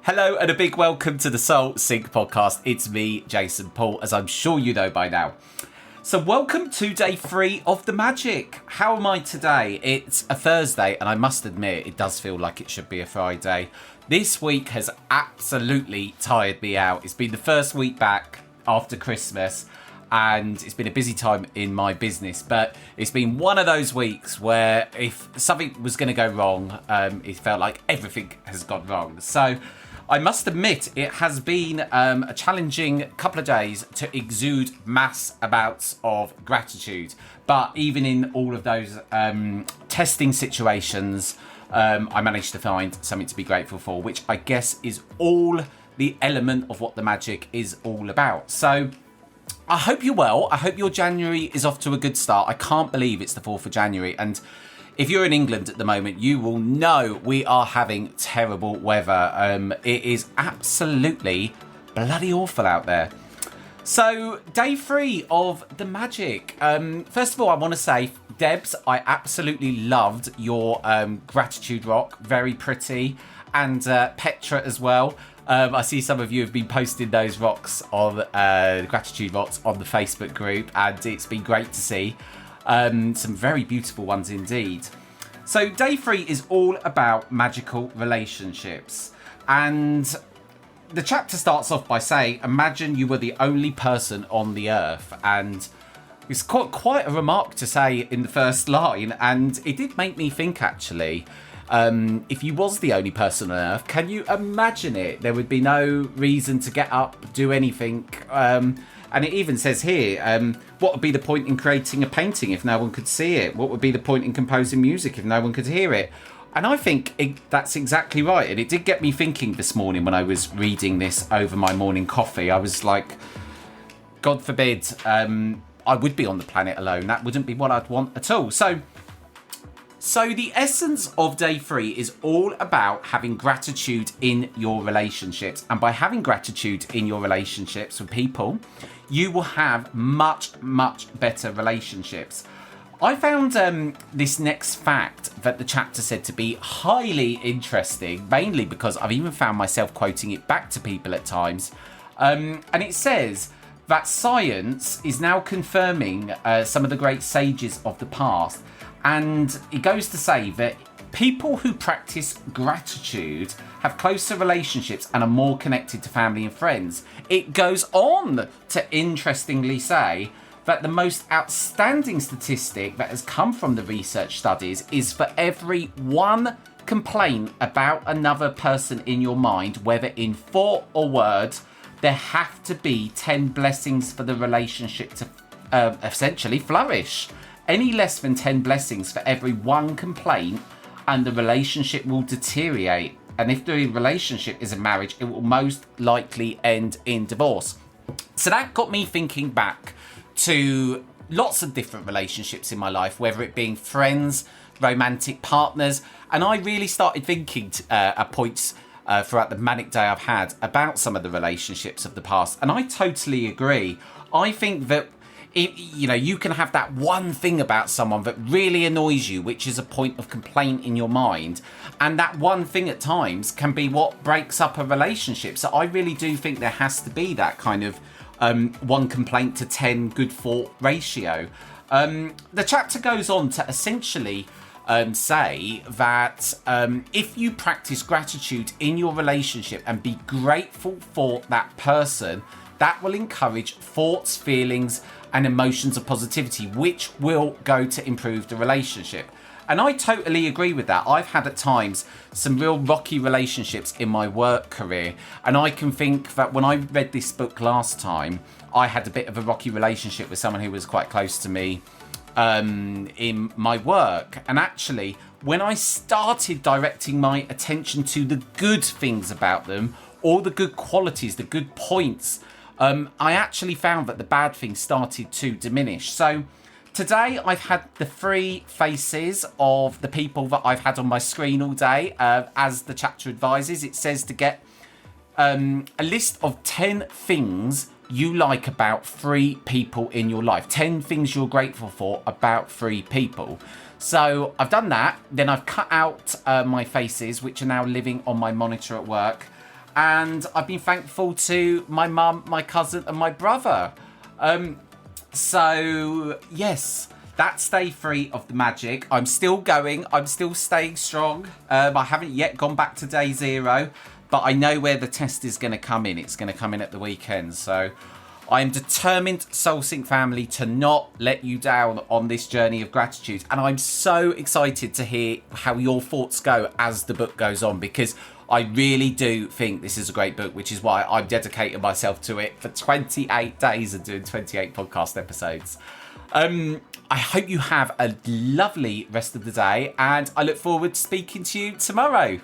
Hello and a big welcome to the Soul Sync podcast. It's me, Jason Paul, as I'm sure you know by now. So welcome to day 3 of the magic. How am I today? It's a Thursday and I must admit it does feel like it should be a Friday. This week has absolutely tired me out. It's been the first week back after Christmas and it's been a busy time in my business, but it's been one of those weeks where if something was going to go wrong, it felt like everything has gone wrong. So I must admit, it has been a challenging couple of days to exude mass amounts of gratitude. But even in all of those testing situations, I managed to find something to be grateful for, which I guess is all the element of what the magic is all about. So I hope you're well. I hope your January is off to a good start. I can't believe it's the 4th of January. And if you're in England at the moment, you will know we are having terrible weather. It is absolutely bloody awful out there. So, day 3 of the magic. First of all, I want to say, Debs, I absolutely loved your gratitude rock. Very pretty. And Petra as well. I see some of you have been posting those rocks on gratitude rocks on the Facebook group, and it's been great to see. Some very beautiful ones indeed. So day 3 is all about magical relationships. And the chapter starts off by saying, imagine you were the only person on the earth. And it's quite a remark to say in the first line. And it did make me think, actually, if you was the only person on earth, can you imagine it? There would be no reason to get up, do anything. And it even says here, what would be the point in creating a painting if no one could see it? What would be the point in composing music if no one could hear it? And I think that's exactly right. And it did get me thinking this morning when I was reading this over my morning coffee. I was like, God forbid I would be on the planet alone. That wouldn't be what I'd want at all. So the essence of day 3 is all about having gratitude in your relationships. And by having gratitude in your relationships with people, you will have much, much better relationships. I found this next fact that the chapter said to be highly interesting, mainly because I've even found myself quoting it back to people at times. And it says that science is now confirming some of the great sages of the past. And it goes to say that people who practice gratitude have closer relationships and are more connected to family and friends. It goes on to interestingly say that the most outstanding statistic that has come from the research studies is for every one complaint about another person in your mind, whether in thought or word, there have to be 10 blessings for the relationship to essentially flourish. Any less than 10 blessings for every one complaint and the relationship will deteriorate. And if the relationship is a marriage, it will most likely end in divorce. So that got me thinking back to lots of different relationships in my life, whether it being friends, romantic partners. And I really started thinking at points throughout the manic day I've had about some of the relationships of the past. And I totally agree. I think that you can have that one thing about someone that really annoys you, which is a point of complaint in your mind. And that one thing at times can be what breaks up a relationship. So I really do think there has to be that kind of one complaint to 10 good thought ratio. The chapter goes on to essentially say that if you practice gratitude in your relationship and be grateful for that person, that will encourage thoughts, feelings, and emotions of positivity, which will go to improve the relationship. And I totally agree with that. I've had at times some real rocky relationships in my work career. And I can think that when I read this book last time, I had a bit of a rocky relationship with someone who was quite close to me in my work. And actually, when I started directing my attention to the good things about them, all the good qualities, the good points, I actually found that the bad things started to diminish. So today I've had the 3 faces of the people that I've had on my screen all day. As the chapter advises, it says to get a list of 10 things you like about 3 people in your life. 10 things you're grateful for about 3 people. So I've done that. Then I've cut out my faces, which are now living on my monitor at work. and I've been thankful to my mum, my cousin, and my brother. So yes, that's day 3 of the magic. I'm still going. I'm still staying strong. I haven't yet gone back to day 0, but I know where the test is going to come in. It's going to come in at the weekend. So I am determined, Soul Sync family, to not let you down on this journey of gratitude. And I'm so excited to hear how your thoughts go as the book goes on, because I really do think this is a great book, which is why I've dedicated myself to it for 28 days and doing 28 podcast episodes. I hope you have a lovely rest of the day, and I look forward to speaking to you tomorrow.